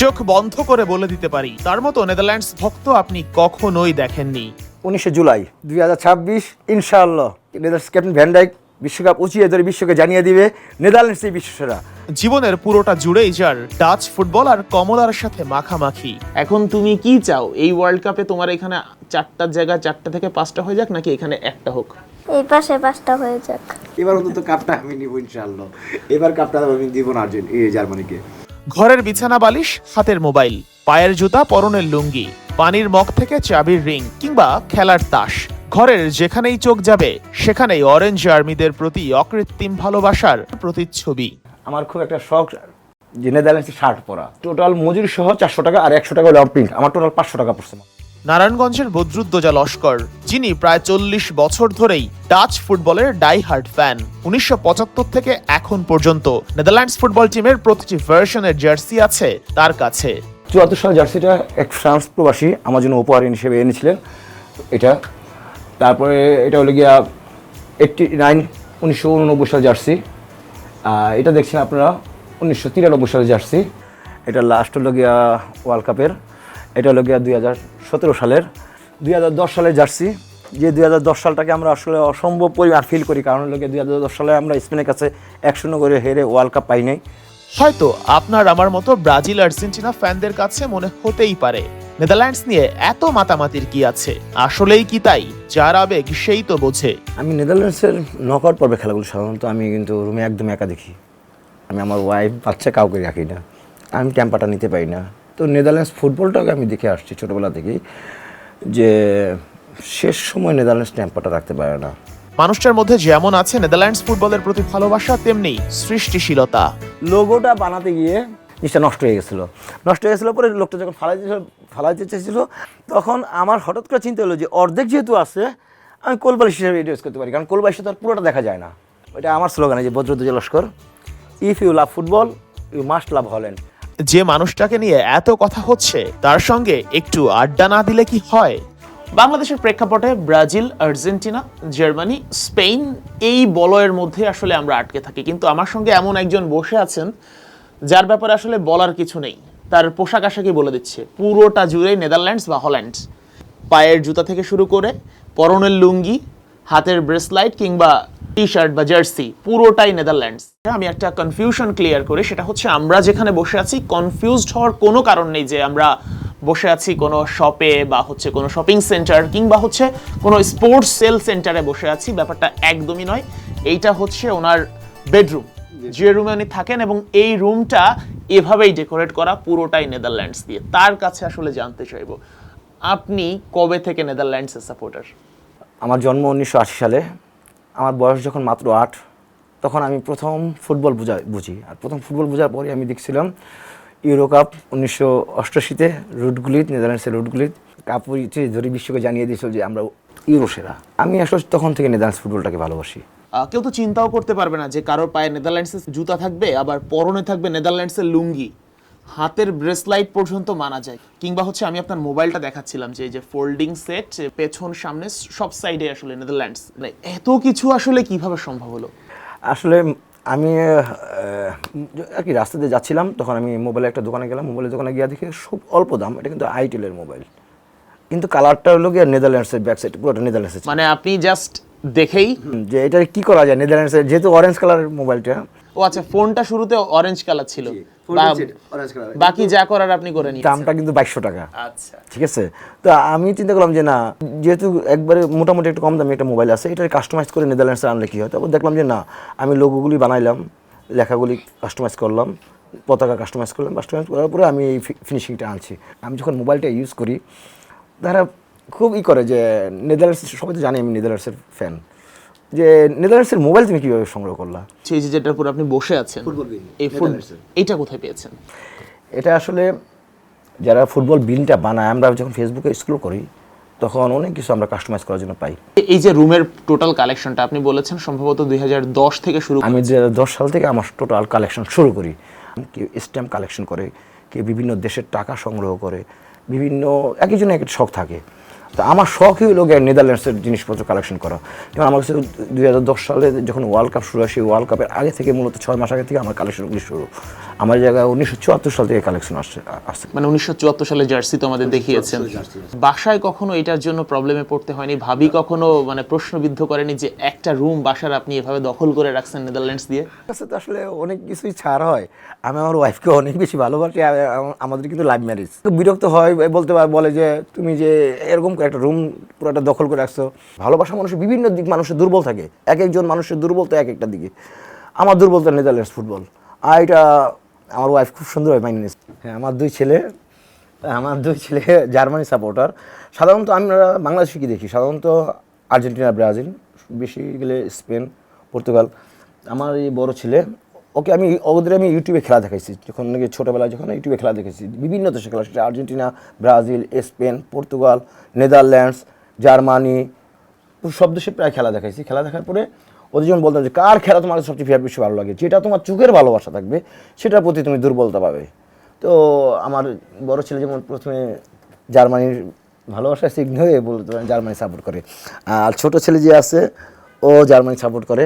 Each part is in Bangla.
চোখ বন্ধ করে বলে দিতে পারি, তার মতো নেদারল্যান্ডস ভক্ত আপনি কখনোই দেখেননি। 19 জুলাই 2026 ইনশাআল্লাহ নেদারল্যান্ডস ক্যাপ্টেন ভ্যান ডাইক বিশ্বকাপ উঁচিয়ে ধরে বিশ্বকে জানিয়ে দিবে নেদারল্যান্ডসই বিশ্বসেরা। জীবনের পুরোটা জুড়েই যার ডাচ ফুটবল আর কমলার সাথে মাখামাখি। এখন তুমি কি চাও, এই ওয়ার্ল্ড কাপে তোমার এখানে 4টার জায়গা 4টা থেকে 5টা হয়ে যাক, নাকি এখানে একটা হোক? এই পাশে 5টা হয়ে যাক। এবার অন্তত কাপটা আমি নিব ইনশাআল্লাহ। এবার কাপটা আমি দিব না জার্মানিকে। ঘরের বিছানা বালিশ, হাতের মোবাইল, পায়ের জুতা, পরনের লুঙ্গি, পানির মগ থেকে চাবির রিং কিংবা খেলার তাস, ঘরের যেখানেই চোখ যাবে সেখানেই অরেঞ্জ আর্মিদের প্রতি অকৃত্রিম ভালোবাসার প্রতিচ্ছবি। আমার খুব একটা শখ যে নেদারল্যান্ডসের শার্ট পরা, টোটাল মজুরি সহ 400 টাকা আর 100 টাকা হলো প্রিন্ট, আমার টোটাল 500 টাকা পড়ছে। নারায়ণগঞ্জের বদরুদ্দোজা লস্কর, যিনি প্রায় 40 বছর ধরেই ডাচ ফুটবলের ডাই হার্ড ফ্যান। 1975 থেকে এখন পর্যন্ত নেদারল্যান্ডস ফুটবল টিমের প্রতিটি ভার্সনের জার্সি আছে তার কাছে। 74 সাল জার্সিটা এক ফ্রান্স প্রবাসী আমার জন্য উপহার হিসেবে এনেছিলেন এটা। তারপরে এটা হলো গিয়া 1989 সাল জার্সি। এটা দেখছেন আপনারা 1993 সালের জার্সি। এটা লাস্ট হলো গিয়া ওয়ার্ল্ড কাপের। এটা হলো গিয়া 2017 সালের। 2010 সালের জার্সি, যে 2010 সালটাকে আমরা আসলে অসম্ভব পরিমাণ ফিল করি, কারণ হলো গিয়া 2010 সালে আমরা স্পেনের কাছে 1-0 করে হেরে ওয়ার্ল্ড কাপ পাই নাই। হয়তো আপনার আমার মতো ব্রাজিল আর্জেন্টিনা ফ্যানদের কাছে মনে হতেই পারে নেদারল্যান্ডস নিয়ে এত মাতামাতির কি আছে, আসলেই কি তাই? যার আবেগ সেই তো বোঝে। আমি নেদারল্যান্ডসের নকআউট পর্বে খেলাগুলো সাধারণত আমি কিন্তু রুমে একদম একা দেখি। আমি আমার ওয়াইফ বাচ্চা কাউকে রাখি না, আমি ক্যাম্পাটা নিতে পারি না। তো নেদারল্যান্ডস ফুটবলটাকে আমি দেখে আসছি ছোটোবেলা থেকেই, যে শেষ সময় নেদারল্যান্ডস ক্যাম্পাটা রাখতে পারে না। মানুষটার মধ্যে যেমন আছে নেদারল্যান্ডস ফুটবলের প্রতি ভালোবাসা, তেমনি সৃষ্টিশীলতা। লোগোটা বানাতে গিয়ে জিনিসটা নষ্ট হয়ে গেছিলো পরে লোকটা যখন ফালাইতে চেয়েছিল, তখন আমার হঠাৎ করে চিন্তা হলো যে অর্ধেক যেহেতু আছে আমি কোলবালিশ হিসেবে ইউজ করতে পারি, কারণ কোলবালিশটা তো আর পুরোটা দেখা যায় না। ওইটা আমার স্লোগান, যে Badruddoza Laskar, if you love football you must love Holland. যে মানুষটাকে নিয়ে এত কথা হচ্ছে, তার সঙ্গে একটু আড্ডা না দিলে কি হয়? বাংলাদেশের প্রেক্ষাপটে ব্রাজিল, আর্জেন্টিনা, জার্মানি, স্পেন, এই বলয়ের মধ্যে আসলে আমরা আটকে থাকি। কিন্তু আমার সঙ্গে এমন একজন বসে আছেন যার ব্যাপারে আসলে বলার কিছু নেই। তার পোশাক আশাকই বলে দিচ্ছে, পুরোটা জুড়েই নেদারল্যান্ডস বা হল্যান্ড। পায়ের জুতা থেকে শুরু করে পরনের লুঙ্গি, হাতের ব্রেসলাইট কিংবা টি শার্ট বা জার্সি, পুরোটাই নেদারল্যান্ডস। আমি একটা কনফিউশন ক্লিয়ার করি, সেটা হচ্ছে আমরা যেখানে বসে আছি কনফিউজড হওয়ার কোনো কারণ নেই যে আমরা বসে আছি কোনো শপে বা হচ্ছে কোনো শপিং সেন্টার কিংবা হচ্ছে কোনো স্পোর্টস সেল সেন্টারে বসে আছি, ব্যাপারটা একদমই নয়। এইটা হচ্ছে ওনার বেডরুম, যে রুমে উনি থাকেন, এবং এই রুমটা এভাবেই ডেকোরেট করা, পুরোটাই নেদারল্যান্ডস দিয়ে। তার কাছে আসলে জানতে চাইব, আপনি কবে থেকে নেদারল্যান্ডসের সাপোর্টার? আমার জন্ম 1980 সালে। আমার বয়স যখন মাত্র 8, তখন আমি প্রথম ফুটবল বুঝি। আর প্রথম ফুটবল বোঝার পরে আমি দেখছিলাম ইউরো কাপ 1988-তে রুটগুলিত, নেদারল্যান্ডসের রুটগুলিত কাপড় ধরে বিশ্বকে জানিয়ে দিয়েছিল যে আমরা ইউরো সেরা। আমি আসলে তখন থেকে নেদারল্যান্ডস ফুটবলটাকে ভালোবাসি। কেউ তো চিন্তাও করতে পারবে না যে কারোর পায়ে নেদারল্যান্ডসের জুতা থাকবে, আবার পরনে থাকবে নেদারল্যান্ডসের লুঙ্গি, হাতের ব্রেসলাইট পর্যন্ত মানা যায়। কিংবা হচ্ছে আমি আপনার মোবাইলটা দেখাচ্ছিলাম, যে এই যে ফোল্ডিং সেট, পেছন সামনে সব সাইডে আসলে নেদারল্যান্ডস। মানে এত কিছু আসলে কিভাবে সম্ভব হলো? আসলে আমি আর কি রাস্তা দিয়ে যাচ্ছিলাম, তখন আমি মোবাইলের একটা দোকানে গেলাম। মোবাইলের দোকানে গিয়ে দেখি খুব অল্প দাম, এটা কিন্তু আইটেলের মোবাইল, কিন্তু কালারটা হলো গিয়ে নেদারল্যান্ডসের, ব্যাক সাইড পুরোটা নেদারল্যান্ডসের। মানে আপনি জাস্ট দেখেই যে এটা কি করা যায়, নেদারল্যান্ডসের যেহেতু অরেঞ্জ কালারের মোবাইলটা। ও আচ্ছা, ফোনটা শুরুতে অরেঞ্জ কালার ছিল, বাকি যা করার আপনি করে নিয়েছেন। দামটা কিন্তু 2200 টাকা। আচ্ছা, ঠিক আছে। তো আমি চিন্তা করলাম যে না, যেহেতু একবারে মোটামুটি একটু কম দামে একটা মোবাইল আছে, এটা কাস্টমাইজ করে নেদারল্যান্ডসে আনলে কি হয়। তারপর দেখলাম যে না, আমি লোগোগুলি বানাইলাম, লেখাগুলি কাস্টমাইজ করলাম, পতাকা কাস্টমাইজ করলাম। কাস্টমাইজ করার পরে আমি এই ফিনিশিংটা আনছি। আমি যখন মোবাইলটা ইউজ করি, তারা খুব করে যে নেদারল্যান্ডস, সবাই তো জানি আমি নেদারল্যান্ডসের ফ্যান, যে নেদারল্যান্ডসের মোবাইল তুমি কীভাবে সংগ্রহ করলা? সেই যে যেটার উপর আপনি বসে আছেন, এই এইটা কোথায় পেয়েছেন? এটা আসলে যারা ফুটবল বিলটা বানায়, আমরা যখন ফেসবুকে স্ক্রল করি, তখন অনেক কিছু আমরা কাস্টমাইজ করার জন্য পাই। এই যে রুমের টোটাল কালেকশনটা আপনি বলেছেন সম্ভবত 2010 থেকে শুরু। আমি 2010 সাল থেকে আমার টোটাল কালেকশন শুরু করি। কেউ স্ট্যাম্প কালেকশন করে, কেউ বিভিন্ন দেশের টাকা সংগ্রহ করে, বিভিন্ন একজনের এক শখ থাকে। তো আমার শখই হলো গিয়ে নেদারল্যান্ডসের জিনিসপত্র কালেকশন করা। যেমন আমার কাছে 2010 সালে যখন ওয়ার্ল্ড কাপ শুরু হয়, সেই ওয়ার্ল্ড কাপের আগে থেকে মূলত 6 মাস আগে থেকে আমার কালেকশনগুলি শুরু। আমার জায়গায় 1974 সাল থেকে কালেকশন আসছে। মানে 1974 সালে জার্সি তো আমাদের দেখিয়েছেন। বাসায় কখনো এটার জন্য প্রবলেমে পড়তে হয়নি? ভাবি কখনো মানে প্রশ্নবিদ্ধ করেনি যে একটা রুম বাসার আপনি এভাবে দখল করে রাখছেন নেদারল্যান্ডস দিয়ে? কাছে তো আসলে অনেক কিছুই ছাড় হয়। আমি আমার ওয়াইফকে অনেক বেশি ভালোবাসি, আমাদের কিন্তু লাভ ম্যারেজ। বিরক্ত হয়, বলে যে তুমি যে এরকম একটা রুম পুরোটা দখল করে রাখছো। ভালোবাসা মানুষের বিভিন্ন দিক মানুষের দুর্বল থাকে, এক একজন মানুষের দুর্বলতা এক একটা দিকে। আমার দুর্বলতা নেদারল্যান্ডস ফুটবল, আর এটা আমার ওয়াইফ খুব সুন্দরভাবে মাইনে নিয়েছে। হ্যাঁ, আমার দুই ছেলে জার্মানি সাপোর্টার। সাধারণত আমরা বাংলাদেশে কি দেখি, সাধারণত আর্জেন্টিনা, ব্রাজিল, বেশি গেলে স্পেন, পর্তুগাল। আমার এই বড় ছেলে, ওদের আমি ইউটিউবে খেলা দেখাইছি, যখন নাকি ছোটোবেলায় যখন ইউটিউবে খেলা দেখেছি বিভিন্ন দেশে খেলা, সেটা Argentina, Brazil, Spain, Portugal, Netherlands, Germany, সব দেশে প্রায় খেলা দেখাইছি। খেলা দেখার পরে ওদের যখন বলতাম যে কার খেলা তোমার সবচেয়ে বেশি ভালো লাগে, যেটা তোমার চোখের ভালোবাসা থাকবে সেটার প্রতি তুমি দুর্বলতা পাবে। তো আমার বড় ছেলে যেমন প্রথমে জার্মানির ভালোবাসা সিগ্ন হয়ে বলতে জার্মানি সাপোর্ট করে, আর ছোটো ছেলে যে আছে ও জার্মানি সাপোর্ট করে।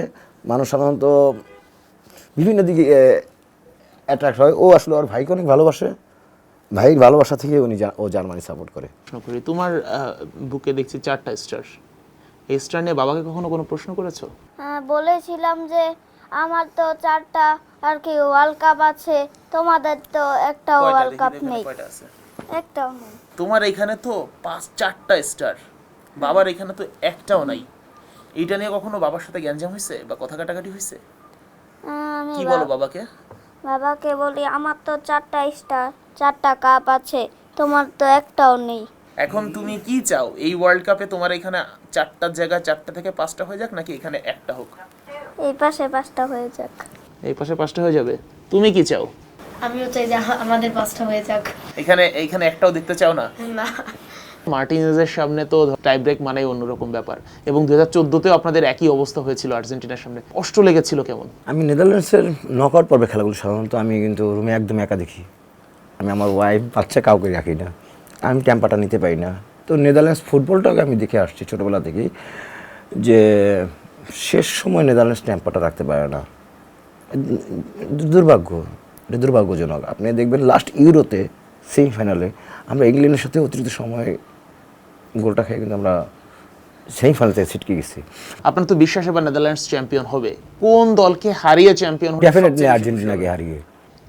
মানুষ সাধারণত বিভিন্ন দিকে অ্যাট্রাক্ট হয়। ও আসলে ওর ভাইকে অনেক ভালোবাসে, ভাইয়ের ভালোবাসা থেকে ও জার্মানি সাপোর্ট করে। তোমার বুকে দেখছি 4টা স্টার, এই স্টার নিয়ে বাবাকে কখনো কোনো প্রশ্ন করেছো? হ্যাঁ, বলেছিলাম যে আমার তো 4টা আর কি ওয়ার্ল্ড কাপ আছে, তোমাদের তো একটা ওয়ার্ল্ড কাপ নেই। একটাও নেই। তোমার এখানে তো 4টা স্টার, বাবার এখানে তো একটাও নাই। এইটা নিয়ে কখনো বাবার সাথে গ্যাঞ্জাম হয়েছে বা কথা কাটাকাটি হয়েছে? আমি কি বলো বাবাকে? বাবাকে বলি আমার তো 4টা স্টার, 4টা কাপ আছে, তোমার তো একটাও নেই। এখন তুমি কি চাও, এই ওয়ার্ল্ড কাপে তোমার এখানে 4টার জায়গায় 4টা থেকে 5টা হয়ে যাক, নাকি এখানে একটা হোক? এই পাশে 5টা হয়ে যাক। এই পাশে 5টা হয়ে যাবে। তুমি কি চাও? আমিও চাই যে আমাদের 5টা হয়ে যাক। এখানে একটাও দেখতে চাও না? না, মার্টিনেজের সামনে তো টাই ব্রেক মানেই অন্যরকম ব্যাপার, এবং 2014তেও আপনাদের একই অবস্থা হয়েছিল আর্জেন্টিনার সামনে। কষ্ট লেগেছিল কেমন? আমি নেদারল্যান্ডসের নকআউট পর্বে খেলাগুলো সাধারণত আমি কিন্তু রুমে একদম একা দেখি। আমি আমার ওয়াইফ বাচ্চা কাউকে রাখি না, আমি টেম্পারটা নিতে পারি না। তো নেদারল্যান্ডস ফুটবলটাকে আমি দেখে আসছি ছোটোবেলা থেকেই, যে শেষ সময় নেদারল্যান্ডস টেম্পারটা রাখতে পারে না। এটা দুর্ভাগ্যজনক। আপনি দেখবেন লাস্ট ইউরোতে সেমিফাইনালে আমরা ইংল্যান্ডের সাথে অতিরিক্ত সময় গোলটা খেয়ে কিন্তু আমরা সেমিফাইনাল থেকে ছিটকে গেছি। আপনার তো বিশ্বাস এবার নেদারল্যান্ডস চ্যাম্পিয়ন হবে। কোন দলকে হারিয়ে চ্যাম্পিয়ন হবে? ডেফিনেটলি আর্জেন্টিনাকে হারিয়ে,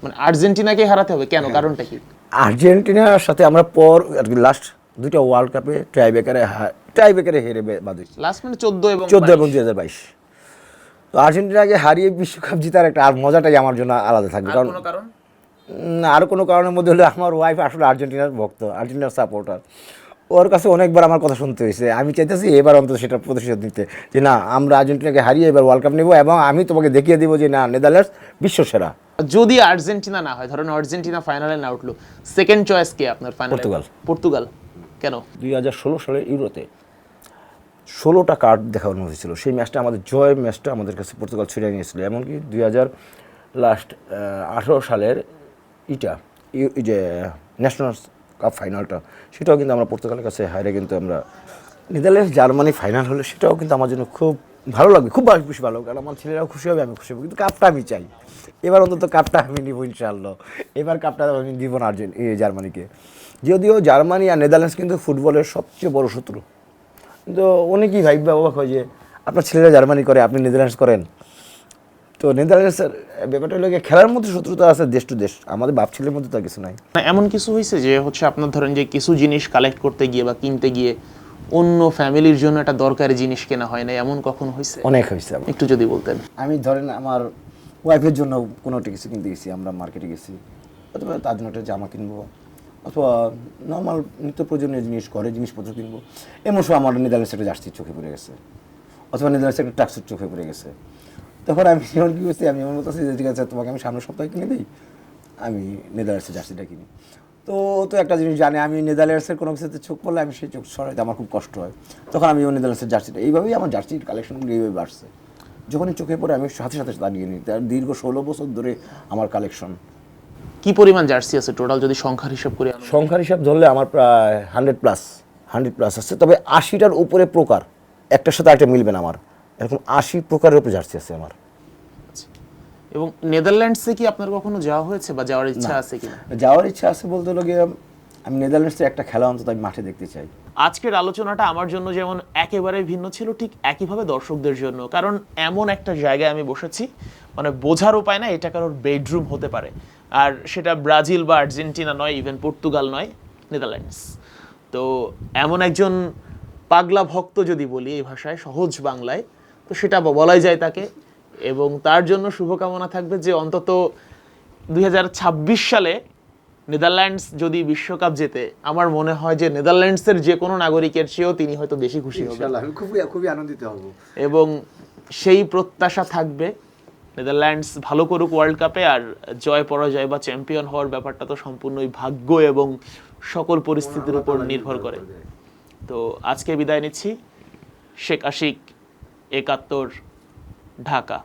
মানে আর্জেন্টিনাকে হারাতে হবে। কেন, কারণটা কি? আর্জেন্টিনার সাথে আমরা পর আর কি লাস্ট দুইটা ওয়ার্ল্ড কাপে টাইব্রেকারে হেরে বাদে, লাস্ট মানে 14 এবং 2022। তো আর্জেন্টিনাকে হারিয়ে বিশ্বকাপ জেতার একটা আর মজাটাই আমার জন্য আলাদা থাকবে। কারণ আরও কোনো কারণের মধ্যে হলে আমার ওয়াইফ আসলে আর্জেন্টিনার ভক্ত, আর্জেন্টিনার সাপোর্টার। ওর কাছে অনেকবার আমার কথা শুনতে হয়েছে। আমি চাইতেছি এবার অন্তত সেটা প্রতিশোধ নিতে, যে না, আমরা আর্জেন্টিনাকে হারিয়ে এবার ওয়ার্ল্ড কাপ নেব, এবং আমি তোমাকে দেখিয়ে দেবো যে না, নেদারল্যান্ডস বিশ্বসেরা। যদি আর্জেন্টিনা না হয়, ধরুন আর্জেন্টিনা ফাইনালে না উঠলো, সেকেন্ড চয়েস কে আপনার ফাইনালে? পর্তুগাল। কেন? 2016 সালের ইউরোতে 16টা কার্ড দেখার অনুমতি ছিল। সেই ম্যাচটা আমাদের জয় ম্যাচটা আমাদের কাছে পর্তুগাল ছিনিয়ে নিয়েছিল। এমনকি 2018 সালের এই যে ন্যাশনাল কাপ ফাইনালটা, সেটাও কিন্তু আমরা পর্তুগালের কাছে হারে কিন্তু আমরা নেদারল্যান্ডস জার্মানি ফাইনাল হলে সেটাও কিন্তু আমার জন্য খুব ভালো লাগবে, খুব বেশি ভালো, কারণ আমার ছেলেরাও খুশি হবে, আমি খুশি হবো। কিন্তু কাপটা আমি চাই, এবার অন্তত কাপটা আমি নিব ইনশাআল্লাহ। এবার কাপটা আমি দিব না জার্মানিকে। যদিও জার্মানি আর নেদারল্যান্ডস কিন্তু ফুটবলের সবচেয়ে বড় শত্রু, কিন্তু অনেকেই ভাইবা অবাক হয় যে আপনার ছেলেরা জার্মানি করে, আপনি নেদারল্যান্ডস করেন। তো নেদারল্যান্ডসের ব্যাপারটা হলো খেলার মধ্যে শত্রুতা আছে দেশ টু দেশ, আমাদের বাপ ছেলের মধ্যে তো কিছু নাই। এমন কিছু হয়েছে যে আপনার ধরেন যে কিছু জিনিস কালেক্ট করতে গিয়ে বা কিনতে গিয়ে অন্য ফ্যামিলির জন্য একটা দরকারি জিনিস কেনা হয় না, এমন কখনো হয়েছে? অনেক হয়েছে। একটু যদি বলতেন। আমি ধরেন আমার ওয়াইফের জন্য কোনো একটা কিছু কিনতে গেছি, আমরা মার্কেটে গেছি, অথবা তার জন্য একটা জামা কিনবো, অথবা নর্মাল নিত্য প্রয়োজনীয় জিনিসপত্র কিনবো। এমন সময় আমার নেদারল্যান্ডস একটা জার্সির চোখে পড়ে গেছে, অথবা নেদারল্যান্ডস একটা ট্রাকসুট চোখে পড়ে গেছে। তখন আমি যেমন কী করছি, আমি এমন বলতেছি যে ঠিক আছে, তোমাকে আমি সামনের সপ্তাহে কিনে দিই, আমি নেদারল্যান্ডসের জার্সিটা কিনি। তো একটা জিনিস জানে, আমি নেদারল্যান্ডসের কোনো কিছুতে চোখ পড়লে আমি সেই চোখ সরাইতে আমার খুব কষ্ট হয়। তখন আমি নেদারল্যান্ডসের জার্সিটা, এইভাবেই আমার জার্সির কালেকশনগুলো এইভাবে বাড়ছে। যখনই চোখে পড়ে আমি সাথে সাথে দাঁড়িয়ে নিই। তার দীর্ঘ 16 বছর ধরে আমার কালেকশন। কি পরিমাণ জার্সি আছে টোটাল, যদি সংখ্যার হিসাব করি? সংখ্যার হিসাব ধরলে আমার প্রায় 100+। 100+ আছে, তবে 80টার উপরে প্রকার, একটার সাথে আরেকটা মিলবে না আমার, এরকম 80 প্রকারের উপরে জার্সি আছে আমার। এবং নেদারল্যান্ডসে কি আপনার কখনো যাওয়া হয়েছে বা যাওয়ার ইচ্ছা আছে কিনা? যাওয়ার ইচ্ছা আছে বলতে হলো গিয়ে, আমি নেদারল্যান্ডসের একটা খেলা অন্তত আমি মাঠে দেখতে চাই। আজকের আলোচনাটা আমার জন্য যেমন একেবারে ভিন্ন ছিল, ঠিক একইভাবে দর্শকদের জন্য, কারণ এমন একটা জায়গায় আমি বসেছি, মানে বোঝার উপায় না এটা কারোর বেডরুম হতে পারে, আর সেটা ব্রাজিল বা আর্জেন্টিনা নয়, ইভেন পর্তুগাল নয়, নেদারল্যান্ডস। তো এমন একজন পাগলা ভক্ত যদি বলি এই ভাষায়, সহজ বাংলায়, তো সেটা বলাই যায় তাকে। এবং তার জন্য শুভকামনা থাকবে যে অন্তত 2026 সালে নেদারল্যান্ডস যদি বিশ্বকাপ জেতে, আমার মনে হয় যে নেদারল্যান্ডসের যে কোনো নাগরিকের চেয়েও তিনি হয়তো বেশি খুশি হবেন। ইনশাআল্লাহ আমি খুবই আনন্দিত হব। এবং সেই প্রত্যাশা থাকবে নেদারল্যান্ডস ভালো করুক ওয়ার্ল্ড কাপে। আর জয় পরাজয় বা চ্যাম্পিয়ন হওয়ার ব্যাপারটা তো সম্পূর্ণই ভাগ্য এবং সকল পরিস্থিতির উপর নির্ভর করে। তো আজকে বিদায় নিচ্ছি। শেখ আশিক, 71, ঢাকা।